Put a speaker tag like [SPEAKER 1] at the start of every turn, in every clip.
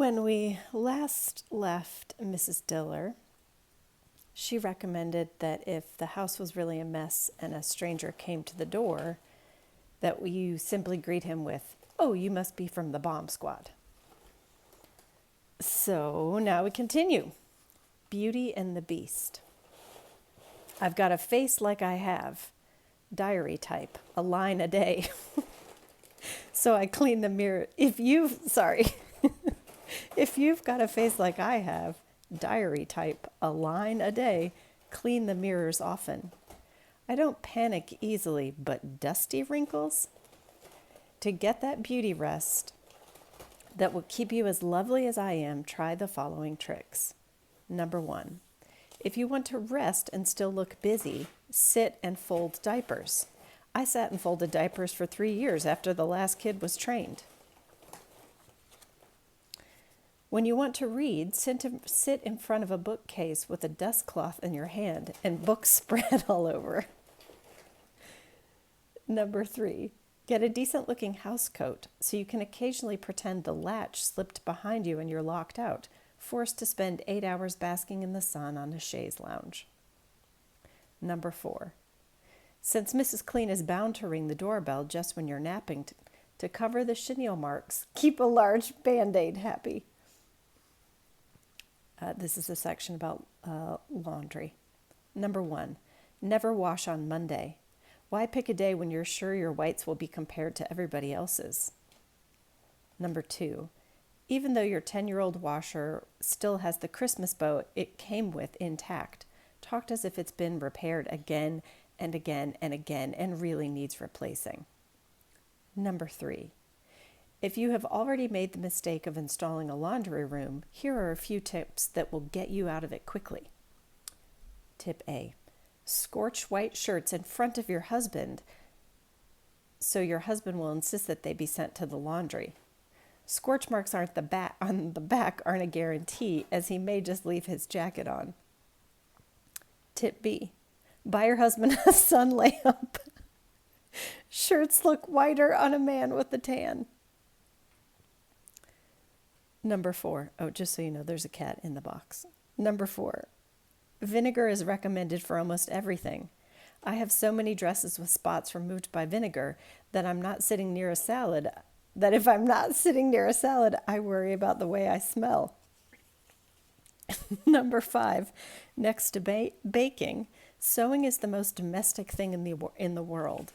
[SPEAKER 1] When we last left Mrs. Diller, she recommended that if the house was really a mess and a stranger came to the door, that you simply greet him with, "Oh, you must be from the bomb squad." So now we continue. Beauty and the Beast. I've got a face like I have, diary type, a line a day. So I clean the mirror. If you've got a face like I have, diary type, a line a day, clean the mirrors often. I don't panic easily, but dusty wrinkles? To get that beauty rest that will keep you as lovely as I am, try the following tricks. Number 1, if you want to rest and still look busy, sit and fold diapers. I sat and folded diapers for 3 years after the last kid was trained. When you want to read, sit in front of a bookcase with a dust cloth in your hand and books spread all over. Number 3, get a decent looking house coat so you can occasionally pretend the latch slipped behind you and you're locked out, forced to spend 8 hours basking in the sun on a chaise lounge. Number 4, since Mrs. Clean is bound to ring the doorbell just when you're napping, to cover the chenille marks, keep a large Band-Aid happy. This is a section about laundry. Number 1, never wash on Monday. Why pick a day when you're sure your whites will be compared to everybody else's? Number 2, even though your 10-year-old washer still has the Christmas bow it came with intact, talked as if it's been repaired again and again and again and really needs replacing. Number 3, if you have already made the mistake of installing a laundry room, here are a few tips that will get you out of it quickly. Tip A, scorch white shirts in front of your husband so your husband will insist that they be sent to the laundry. Scorch marks on the back aren't a guarantee, as he may just leave his jacket on. Tip B, buy your husband a sun lamp. Shirts look whiter on a man with a tan. Number 4, just so you know, there's a cat in the box. Number 4, vinegar is recommended for almost everything. I have so many dresses with spots removed by vinegar that if I'm not sitting near a salad, I worry about the way I smell. Number 5, next to baking, sewing is the most domestic thing in the world.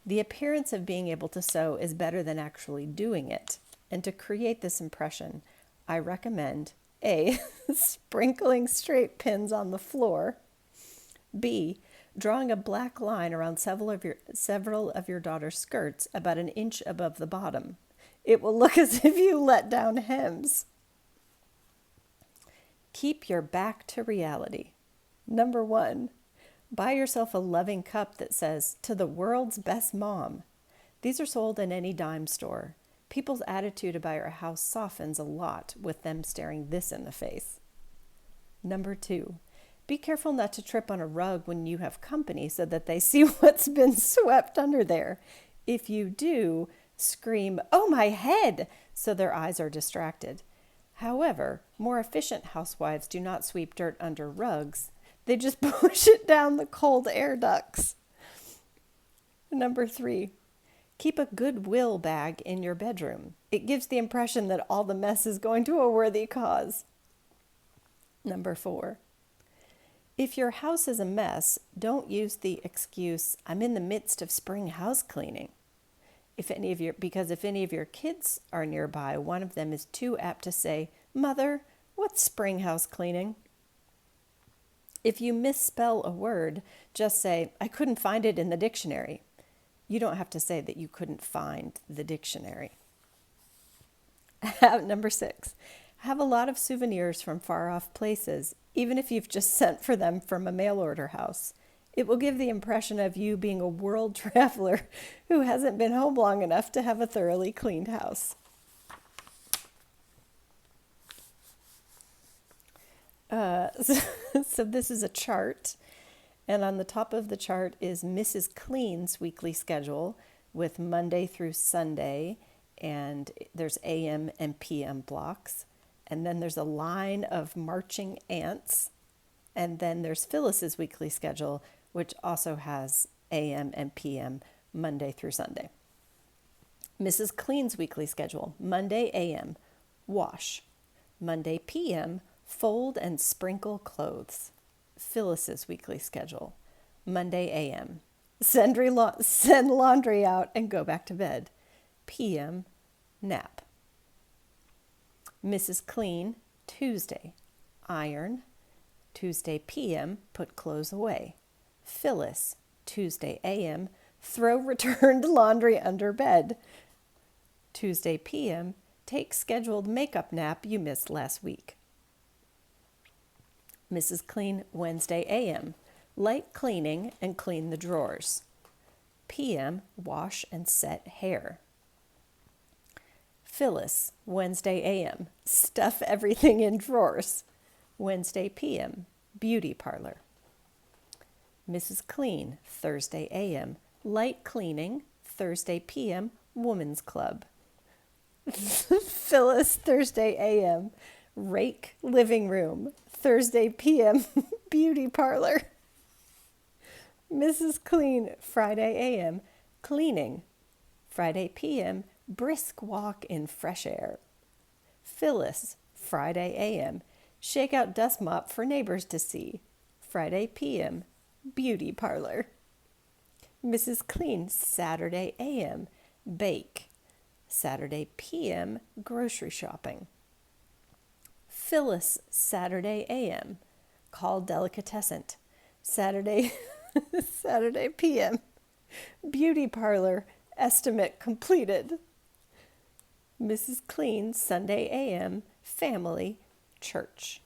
[SPEAKER 1] The appearance of being able to sew is better than actually doing it. And to create this impression, I recommend A, sprinkling straight pins on the floor, B, drawing a black line around several of your daughter's skirts about an inch above the bottom. It will look as if you let down hems. Keep your back to reality. Number 1, buy yourself a loving cup that says, "To the world's best mom." These are sold in any dime store. People's attitude about your house softens a lot with them staring this in the face. Number 2, be careful not to trip on a rug when you have company so that they see what's been swept under there. If you do, scream, "Oh, my head!" so their eyes are distracted. However, more efficient housewives do not sweep dirt under rugs. They just push it down the cold air ducts. Number 3, keep a Goodwill bag in your bedroom. It gives the impression that all the mess is going to a worthy cause. Number 4, if your house is a mess, don't use the excuse, "I'm in the midst of spring house cleaning." Because if any of your kids are nearby, one of them is too apt to say, "Mother, what's spring house cleaning?" If you misspell a word, just say, "I couldn't find it in the dictionary." You don't have to say that you couldn't find the dictionary. Number 6, have a lot of souvenirs from far off places, even if you've just sent for them from a mail order house. It will give the impression of you being a world traveler who hasn't been home long enough to have a thoroughly cleaned house. So this is a chart, and on the top of the chart is Mrs. Clean's weekly schedule with Monday through Sunday and there's AM and PM blocks. And then there's a line of marching ants. And then there's Phyllis's weekly schedule, which also has AM and PM Monday through Sunday. Mrs. Clean's weekly schedule: Monday AM, wash. Monday PM, fold and sprinkle clothes. Phyllis's weekly schedule: Monday AM, send laundry out and go back to bed. PM, nap. Mrs. Clean, Tuesday, iron. Tuesday PM, put clothes away. Phyllis, Tuesday AM, throw returned laundry under bed. Tuesday PM, take scheduled makeup nap you missed last week. Mrs. Clean, Wednesday AM, light cleaning and clean the drawers. PM, wash and set hair. Phyllis, Wednesday AM, stuff everything in drawers. Wednesday PM, beauty parlor. Mrs. Clean, Thursday AM, light cleaning. Thursday PM, woman's club. Phyllis, Thursday AM, rake living room. Thursday PM, beauty parlor. Mrs. Clean, Friday AM, cleaning. Friday PM, brisk walk in fresh air. Phyllis, Friday AM, shake out dust mop for neighbors to see. Friday PM, beauty parlor. Mrs. Clean, Saturday AM, bake. Saturday PM, grocery shopping. Phyllis, Saturday AM, call delicatessen. Saturday PM, beauty parlor, estimate completed. Mrs. Clean, Sunday AM, family, church.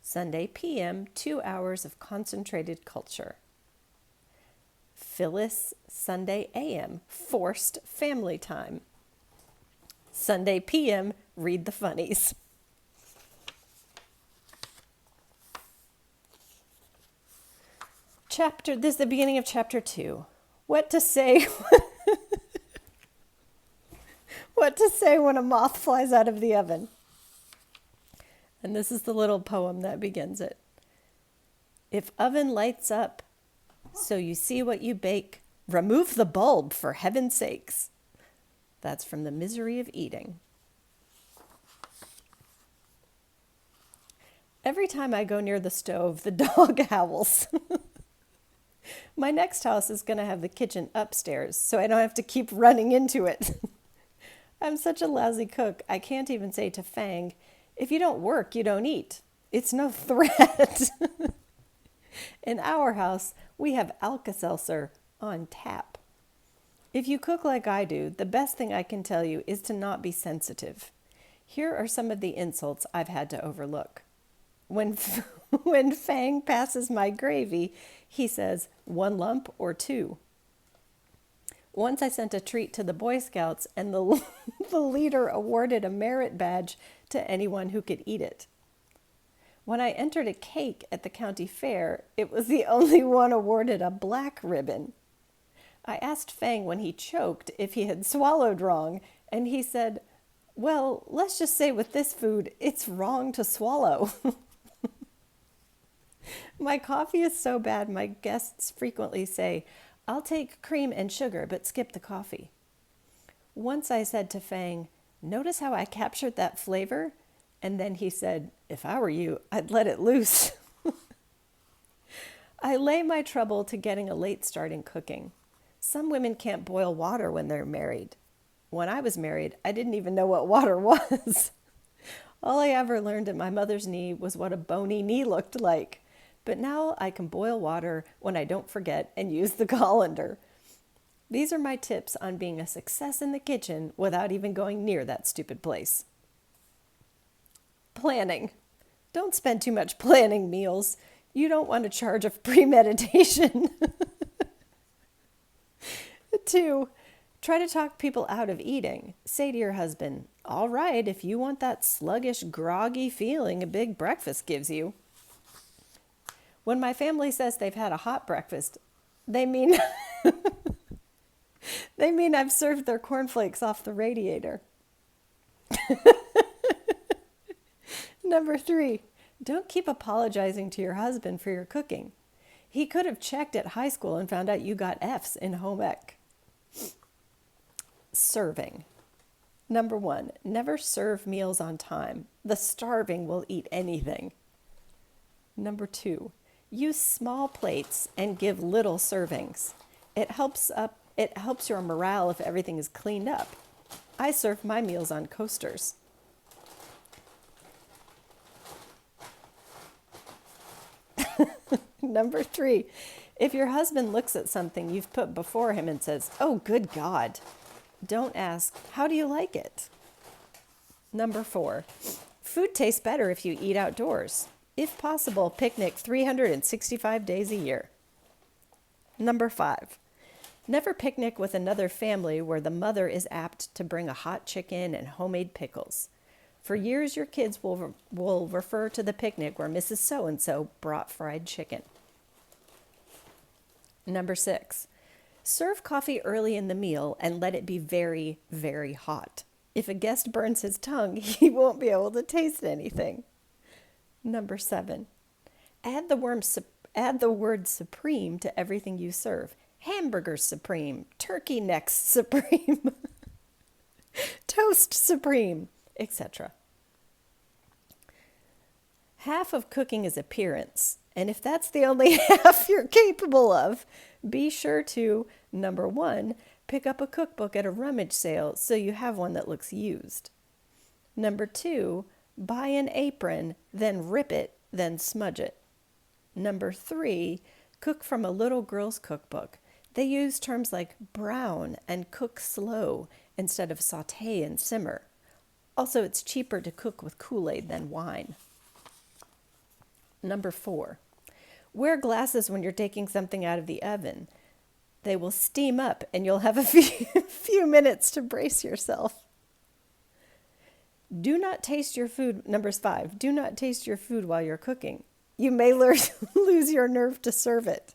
[SPEAKER 1] Sunday PM, 2 hours of concentrated culture. Phyllis, Sunday AM, forced family time. Sunday PM, read the funnies. This is the beginning of chapter 2. What to say what to say when a moth flies out of the oven. And this is the little poem that begins it. If oven lights up, so you see what you bake, remove the bulb for heaven's sakes. That's from The Misery of Eating. Every time I go near the stove, the dog howls. My next house is going to have the kitchen upstairs, so I don't have to keep running into it. I'm such a lousy cook, I can't even say to Fang, if you don't work, you don't eat. It's no threat. In our house, we have Alka-Seltzer on tap. If you cook like I do, the best thing I can tell you is to not be sensitive. Here are some of the insults I've had to overlook. When Fang passes my gravy, he says, 1 lump or 2. Once I sent a treat to the Boy Scouts, and the leader awarded a merit badge to anyone who could eat it. When I entered a cake at the county fair, it was the only one awarded a black ribbon. I asked Fang when he choked if he had swallowed wrong, and he said, well, let's just say with this food, it's wrong to swallow. My coffee is so bad, my guests frequently say, I'll take cream and sugar, but skip the coffee. Once I said to Fang, notice how I captured that flavor? And then he said, if I were you, I'd let it loose. I lay my trouble to getting a late start in cooking. Some women can't boil water when they're married. When I was married, I didn't even know what water was. All I ever learned at my mother's knee was what a bony knee looked like. But now I can boil water when I don't forget and use the colander. These are my tips on being a success in the kitchen without even going near that stupid place. Planning. Don't spend too much planning meals. You don't want to charge of premeditation. 2, try to talk people out of eating. Say to your husband, all right, if you want that sluggish, groggy feeling a big breakfast gives you. When my family says they've had a hot breakfast, they mean They mean I've served their cornflakes off the radiator. Number 3, don't keep apologizing to your husband for your cooking. He could have checked at high school and found out you got F's in home ec. Serving. Number 1, never serve meals on time. The starving will eat anything. Number 2, use small plates and give little servings. It helps your morale if everything is cleaned up. I serve my meals on coasters. Number 3, if your husband looks at something you've put before him and says, "Oh, good God," don't ask, "How do you like it?" Number 4, food tastes better if you eat outdoors. If possible, picnic 365 days a year. Number 5, never picnic with another family where the mother is apt to bring a hot chicken and homemade pickles. For years, your kids will refer to the picnic where Mrs. So-and-so brought fried chicken. Number 6, serve coffee early in the meal and let it be very, very hot. If a guest burns his tongue, he won't be able to taste anything. Number 7, add the word supreme to everything you serve. Hamburger supreme, turkey necks supreme, toast supreme, etc. Half of cooking is appearance, and if that's the only half you're capable of, be sure to, number 1, pick up a cookbook at a rummage sale so you have one that looks used. Number 2, buy an apron, then rip it, then smudge it. Number 3, cook from a little girl's cookbook. They use terms like brown and cook slow instead of saute and simmer. Also, it's cheaper to cook with Kool-Aid than wine. Number 4, wear glasses when you're taking something out of the oven. They will steam up and you'll have a few minutes to brace yourself. Do not taste your food. Number 5, do not taste your food while you're cooking. You may lose your nerve to serve it.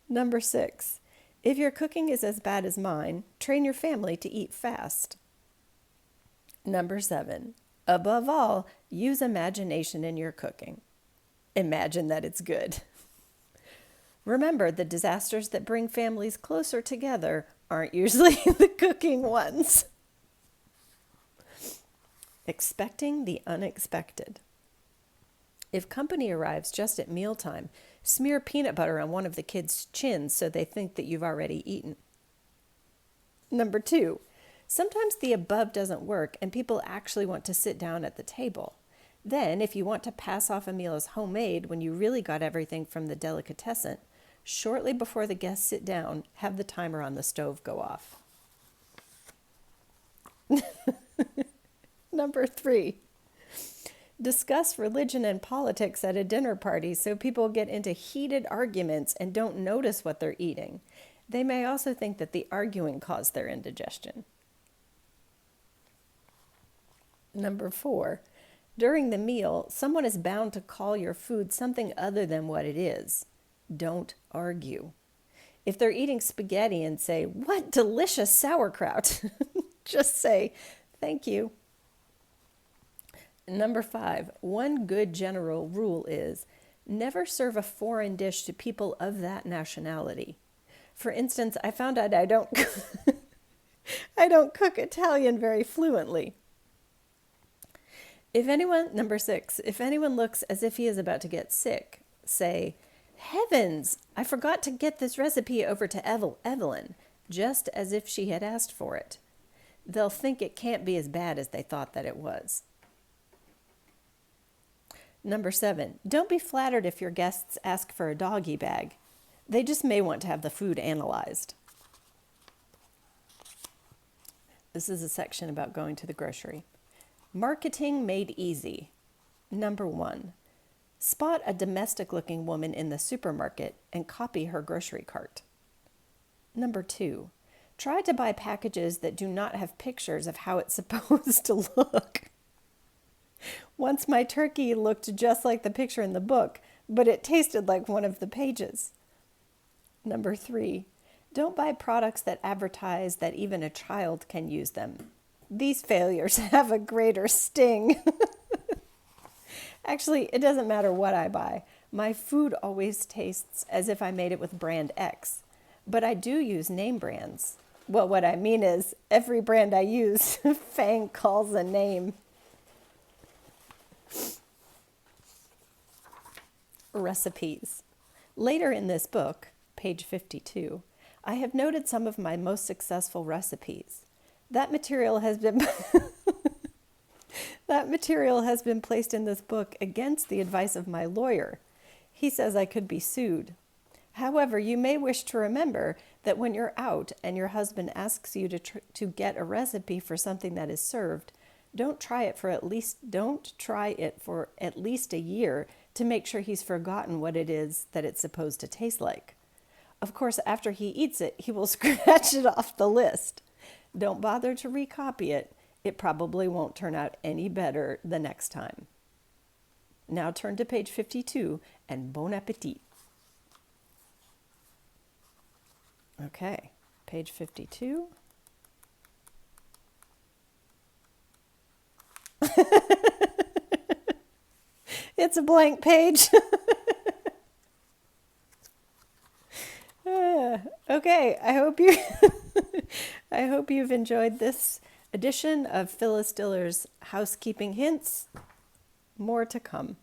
[SPEAKER 1] Number 6, if your cooking is as bad as mine, train your family to eat fast. Number 7, above all, use imagination in your cooking. Imagine that it's good. Remember, the disasters that bring families closer together aren't usually the cooking ones. Expecting the unexpected. If company arrives just at mealtime, smear peanut butter on one of the kids' chins so they think that you've already eaten. Number 2, sometimes the above doesn't work and people actually want to sit down at the table. Then, if you want to pass off a meal as homemade when you really got everything from the delicatessen, shortly before the guests sit down, have the timer on the stove go off. Number 3, discuss religion and politics at a dinner party so people get into heated arguments and don't notice what they're eating. They may also think that the arguing caused their indigestion. Number 4, during the meal, someone is bound to call your food something other than what it is. Don't argue. If they're eating spaghetti and say, "What delicious sauerkraut," just say, "Thank you." Number 5, one good general rule is never serve a foreign dish to people of that nationality. For instance, I found out I don't cook Italian very fluently. Number 6, if anyone looks as if he is about to get sick, say, "Heavens, I forgot to get this recipe over to Evelyn," just as if she had asked for it. They'll think it can't be as bad as they thought that it was. Number 7, don't be flattered if your guests ask for a doggy bag. They just may want to have the food analyzed. This is a section about going to the grocery. Marketing made easy. Number 1, spot a domestic-looking woman in the supermarket and copy her grocery cart. Number 2, try to buy packages that do not have pictures of how it's supposed to look. Once my turkey looked just like the picture in the book, but it tasted like one of the pages. Number 3, Don't buy products that advertise that even a child can use them. These failures have a greater sting. Actually, it doesn't matter what I buy. My food always tastes as if I made it with brand X. But I do use name brands. Well, what I mean is, every brand I use, Fang calls a name. Recipes. Later in this book, page 52, I have noted some of my most successful recipes. That material has been that material has been placed in this book against the advice of my lawyer. He says I could be sued. However, you may wish to remember that when you're out and your husband asks you to get a recipe for something that is served, don't try it for at least a year to make sure he's forgotten what it is that it's supposed to taste like. Of course, after he eats it, he will scratch it off the list. Don't bother to recopy it. It probably won't turn out any better the next time. Now turn to page 52 and bon appetit. Okay, page 52. It's a blank page. Okay, I hope you've enjoyed this edition of Phyllis Diller's Housekeeping Hints. More to come.